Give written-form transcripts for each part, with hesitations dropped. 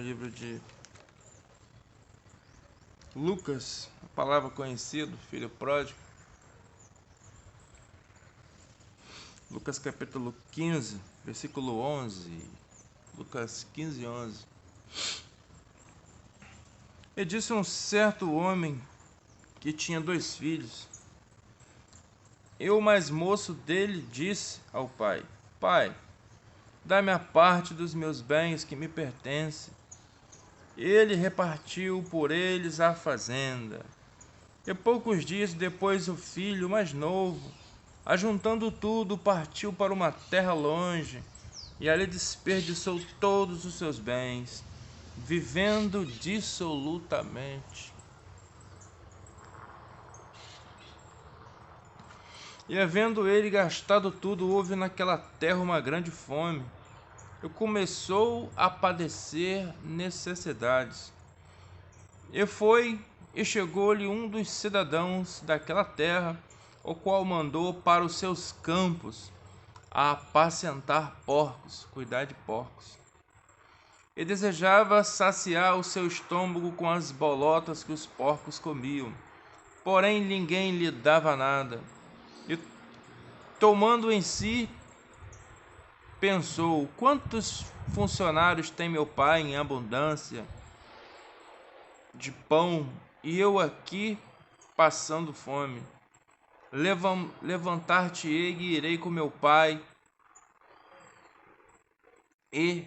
Livro de Lucas, a palavra conhecido, filho pródigo. Lucas capítulo 15, versículo 11. Lucas 15, 11. E disse um certo homem que tinha 2 filhos. E o mais moço dele disse ao pai: Pai, dá-me a parte dos meus bens que me pertence. Ele repartiu por eles a fazenda. E poucos dias depois o filho mais novo, ajuntando tudo, partiu para uma terra longe, e ali desperdiçou todos os seus bens, vivendo dissolutamente. E havendo ele gastado tudo, houve naquela terra uma grande fome, e começou a padecer necessidades. E chegou-lhe um dos cidadãos daquela terra, o qual mandou para os seus campos a apacentar porcos, cuidar de porcos. E desejava saciar o seu estômago com as bolotas que os porcos comiam, porém ninguém lhe dava nada. E tomando em si, pensou: quantos funcionários tem meu pai em abundância de pão, e eu aqui passando fome? Levantar-te-ei e irei com meu pai, e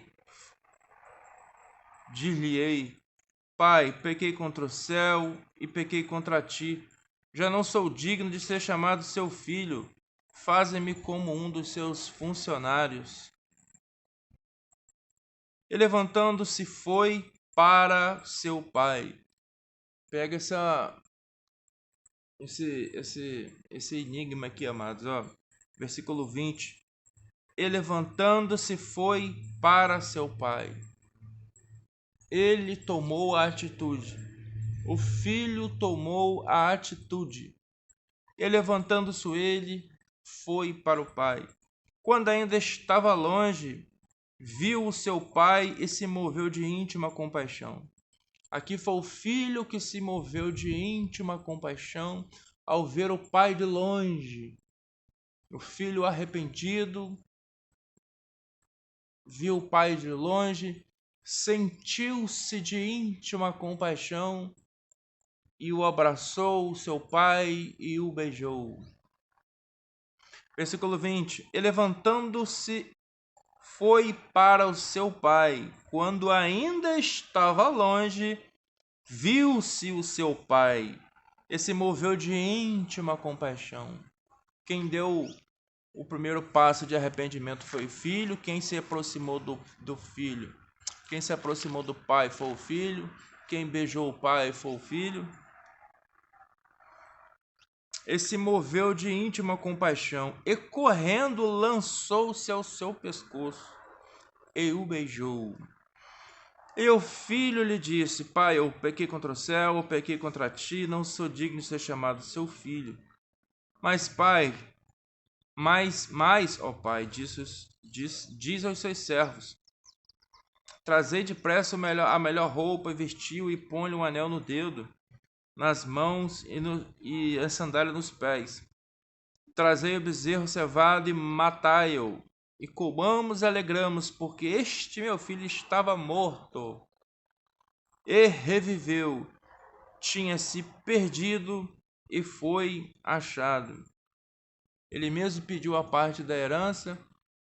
dir-lhe-ei: Pai, pequei contra o céu e pequei contra ti. Já não sou digno de ser chamado seu filho. Faze-me como um dos seus funcionários. E levantando-se foi para seu pai. Pega esse enigma aqui, amados, ó. Versículo 20. E levantando-se foi para seu pai. Ele tomou a atitude. O filho tomou a atitude. E levantando-se ele, foi para o pai. Quando ainda estava longe, viu o seu pai e se moveu de íntima compaixão. Aqui foi o filho que se moveu de íntima compaixão ao ver o pai de longe. O filho arrependido viu o pai de longe, sentiu-se de íntima compaixão e o abraçou, seu pai, e o beijou. Versículo 20. E levantando-se, foi para o seu pai. Quando ainda estava longe, viu-se o seu pai e se moveu de íntima compaixão. Quem deu o primeiro passo de arrependimento foi o filho. Quem se aproximou do filho, quem se aproximou do pai foi o filho. Quem beijou o pai foi o filho. E se moveu de íntima compaixão, e correndo lançou-se ao seu pescoço, e o beijou. E o filho lhe disse: Pai, eu pequei contra o céu, eu pequei contra ti, não sou digno de ser chamado seu filho. Mas, pai, ó pai, diz aos seus servos: trazei depressa a melhor roupa, e vestiu, e põe-lhe um anel no dedo, nas mãos e a sandália nos pés. Trazei o bezerro cevado e matai-o, e comamos e alegramos, porque este meu filho estava morto e reviveu, tinha se perdido e foi achado. Ele mesmo pediu a parte da herança,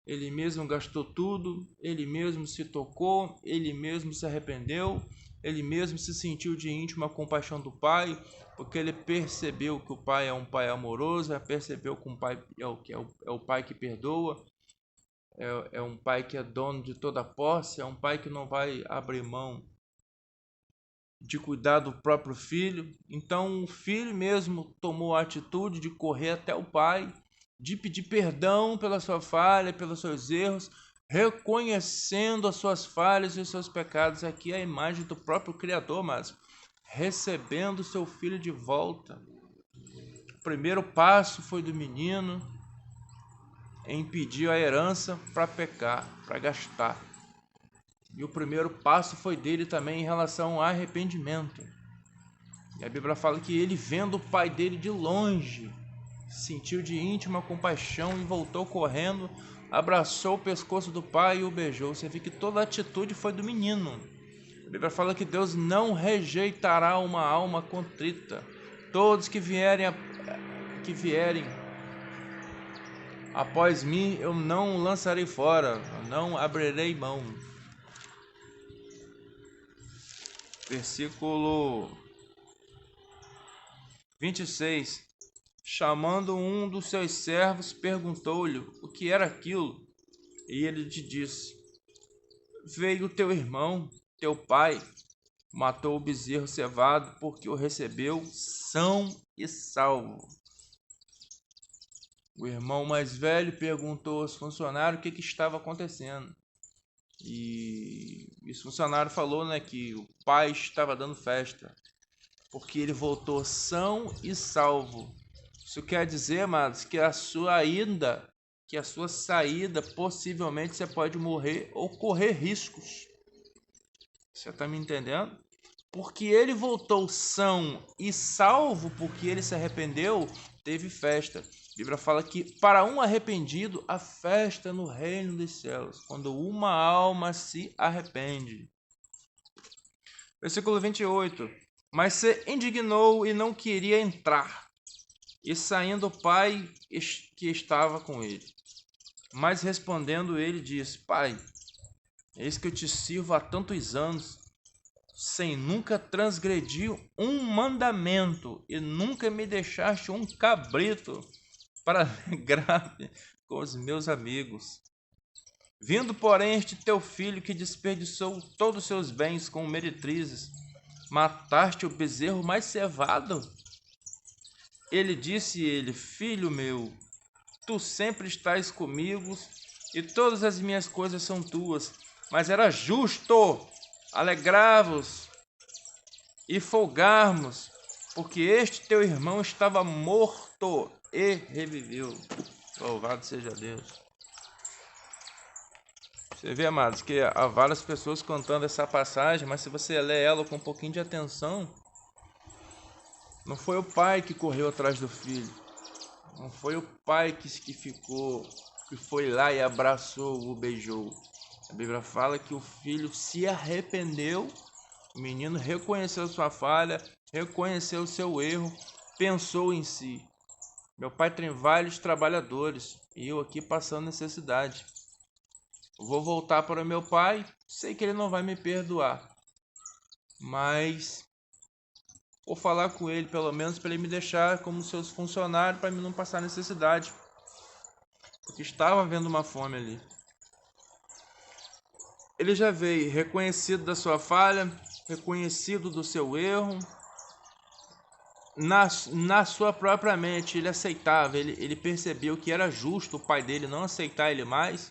ele mesmo gastou tudo, ele mesmo se tocou, ele mesmo se arrependeu, ele mesmo se sentiu de íntima compaixão do pai, porque ele percebeu que o pai é um pai amoroso, percebeu que o pai é o pai que perdoa, é um pai que é dono de toda a posse, é um pai que não vai abrir mão de cuidar do próprio filho. Então o filho mesmo tomou a atitude de correr até o pai, de pedir perdão pela sua falha, pelos seus erros, reconhecendo as suas falhas e os seus pecados. Aqui é a imagem do próprio Criador, mas recebendo seu filho de volta. O primeiro passo foi do menino em pedir a herança para pecar, para gastar. E o primeiro passo foi dele também em relação ao arrependimento. E a Bíblia fala que ele, vendo o pai dele de longe, sentiu de íntima compaixão e voltou correndo, abraçou o pescoço do pai e o beijou. Você vê que toda a atitude foi do menino. A Bíblia fala que Deus não rejeitará uma alma contrita. Todos que vierem após mim, eu não lançarei fora, eu não abrirei mão. Versículo 26. Chamando um dos seus servos, perguntou-lhe o que era aquilo. E ele lhe disse: veio teu irmão, teu pai, matou o bezerro cevado, porque o recebeu são e salvo. O irmão mais velho perguntou aos funcionários o que estava acontecendo. E esse funcionário falou, né, que o pai estava dando festa, porque ele voltou são e salvo. Isso quer dizer, amados, que a sua saída, possivelmente você pode morrer ou correr riscos. Você está me entendendo? Porque ele voltou são e salvo, porque ele se arrependeu, teve festa. A Bíblia fala que para um arrependido, há festa no reino dos céus, quando uma alma se arrepende. Versículo 28. Mas se indignou e não queria entrar, e saindo o pai que estava com ele. Mas respondendo ele, disse: Pai, eis que eu te sirvo há tantos anos, sem nunca transgredir um mandamento, e nunca me deixaste um cabrito para alegrar-me com os meus amigos. Vindo, porém, este teu filho que desperdiçou todos os seus bens com meretrizes, mataste o bezerro mais cevado? Ele disse, filho meu, tu sempre estás comigo e todas as minhas coisas são tuas, mas era justo alegrar-vos e folgarmos, porque este teu irmão estava morto e reviveu. Louvado seja Deus. Você vê, amados, que há várias pessoas contando essa passagem, mas se você lê ela com um pouquinho de atenção, não foi o pai que correu atrás do filho, não foi o pai que foi lá e abraçou, o beijou. A Bíblia fala que o filho se arrependeu, o menino reconheceu sua falha, reconheceu seu erro, pensou em si. Meu pai tem vários trabalhadores e eu aqui passando necessidade. Eu vou voltar para meu pai, sei que ele não vai me perdoar, mas vou falar com ele pelo menos para ele me deixar como seus funcionários para mim não passar necessidade, porque estava havendo uma fome ali. Ele já veio reconhecido da sua falha, reconhecido do seu erro, na sua própria mente ele aceitava, ele percebeu que era justo o pai dele não aceitar ele mais,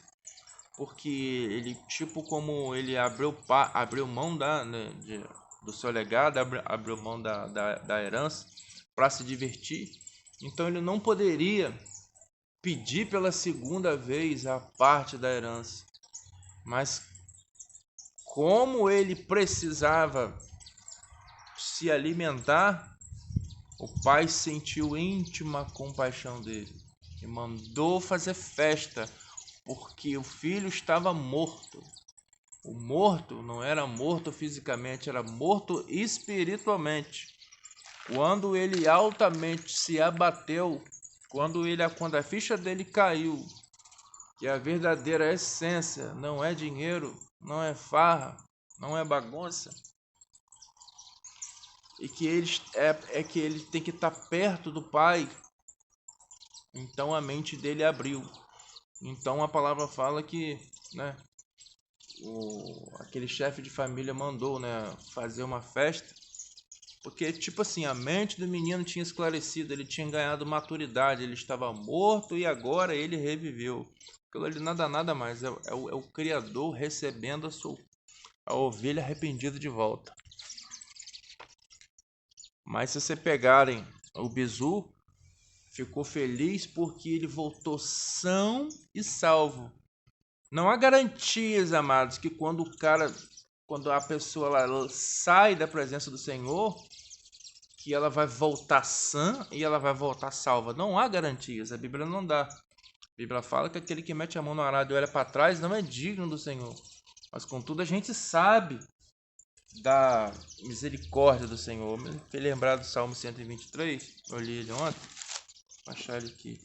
porque ele, tipo como ele abriu mão do seu legado, abriu mão da herança para se divertir, então ele não poderia pedir pela segunda vez a parte da herança, mas como ele precisava se alimentar, o pai sentiu íntima compaixão dele e mandou fazer festa, porque o filho estava morto. O morto não era morto fisicamente, era morto espiritualmente. Quando ele altamente se abateu, quando a ficha dele caiu, que a verdadeira essência não é dinheiro, não é farra, não é bagunça, e que ele tem que estar perto do Pai, então a mente dele abriu. Então a palavra fala que, né, aquele chefe de família mandou, né, fazer uma festa, porque tipo assim, a mente do menino tinha esclarecido, ele tinha ganhado maturidade, ele estava morto e agora ele reviveu. Aquilo ali nada mais, é o Criador recebendo a ovelha arrependida de volta. Mas se você pegarem o bizu, ficou feliz porque ele voltou são e salvo. Não há garantias, amados, que quando a pessoa ela sai da presença do Senhor, que ela vai voltar sã e ela vai voltar salva. Não há garantias, a Bíblia não dá. A Bíblia fala que aquele que mete a mão no arado e olha para trás não é digno do Senhor. Mas contudo a gente sabe da misericórdia do Senhor. Me fez lembrar do Salmo 123, eu li ele ontem, vou achar ele aqui.